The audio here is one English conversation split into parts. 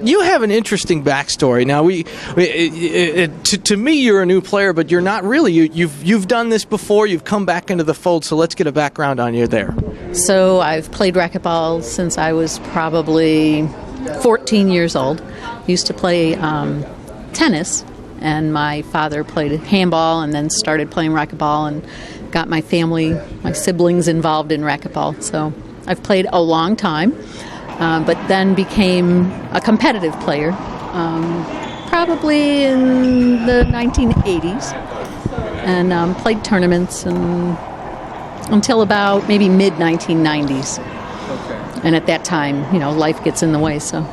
You have an interesting backstory. Now, to me, you're a new player, but you're not really. You've done this before. You've come back into the fold. So let's get a background on you there. So I've played racquetball since I was probably 14 years old. Used to play tennis, and my father played handball, and then started playing racquetball, and got my family, my siblings involved in racquetball. So I've played a long time. But then became a competitive player, probably in the 1980s, and played tournaments until about maybe mid-1990s. Okay. And at that time, life gets in the way, so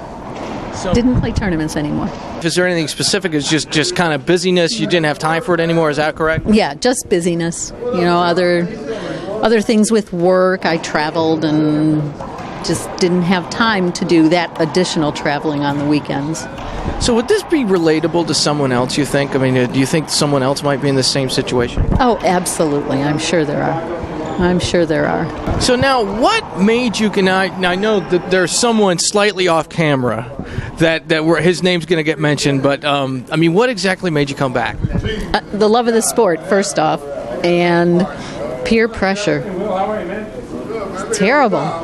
didn't play tournaments anymore. Is there anything specific? It's just kind of busyness? You didn't have time for it anymore? Is that correct? Yeah, just busyness. Other things with work. I traveled and just didn't have time to do that additional traveling on the weekends. So would this be relatable to someone else, you think? I mean, do you think someone else might be in the same situation? Oh, absolutely. I'm sure there are. So now, what made you, I know that there's someone slightly off camera that his name's going to get mentioned, but what exactly made you come back? The love of the sport, first off, and peer pressure. It's terrible.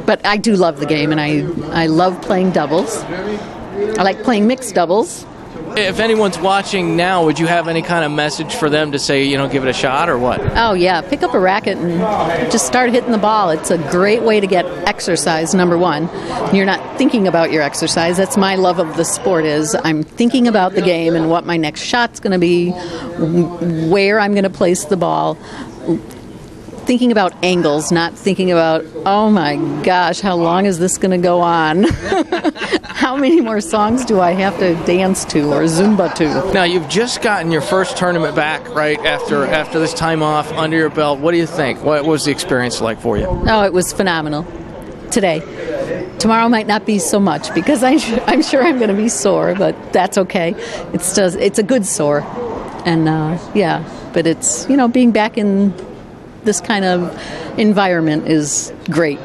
But I do love the game, and I love playing doubles. I like playing mixed doubles. If anyone's watching now, would you have any kind of message for them to say, give it a shot or what? Oh, yeah. Pick up a racket and just start hitting the ball. It's a great way to get exercise, number one. You're not thinking about your exercise. That's my love of the sport is I'm thinking about the game and what my next shot's going to be, where I'm going to place the ball. Thinking about angles, not thinking about, oh my gosh, how long is this going to go on? How many more songs do I have to dance to or Zumba to? Now, you've just gotten your first tournament back, right, after this time off under your belt. What do you think? What was the experience like for you? Oh, it was phenomenal today. Tomorrow might not be so much because I'm sure I'm going to be sore, but that's okay. It's a good sore. And, but it's, being back in this kind of environment is great.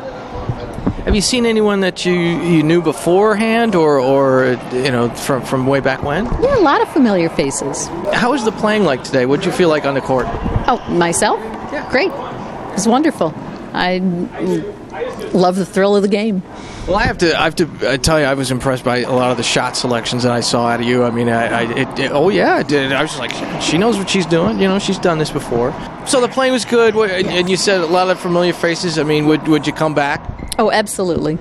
Have you seen anyone that you knew beforehand or from way back when? Yeah, a lot of familiar faces. How was the playing like today? What did you feel like on the court? Oh, myself? Yeah. Great. It was wonderful. I love the thrill of the game. Well, I have to tell you, I was impressed by a lot of the shot selections that I saw out of you. I mean, I did. I was just like, she knows what she's doing. She's done this before. So the playing was good, and you said a lot of familiar faces. I mean, would you come back? Oh, absolutely.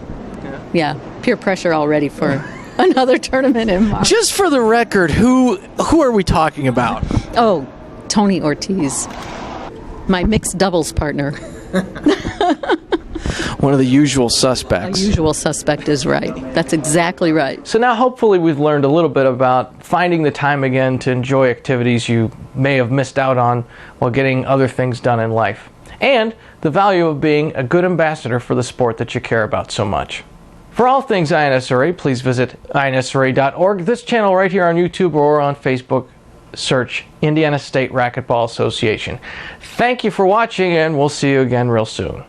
Yeah, peer pressure already for another tournament in March. Just for the record, who are we talking about? Oh, Tony Ortiz, my mixed doubles partner. One of the usual suspects. A usual suspect is right. That's exactly right. So now hopefully we've learned a little bit about finding the time again to enjoy activities you may have missed out on while getting other things done in life. And the value of being a good ambassador for the sport that you care about so much. For all things INSRA, please visit insra.org. This channel right here on YouTube or on Facebook, search Indiana State Racquetball Association. Thank you for watching, and we'll see you again real soon.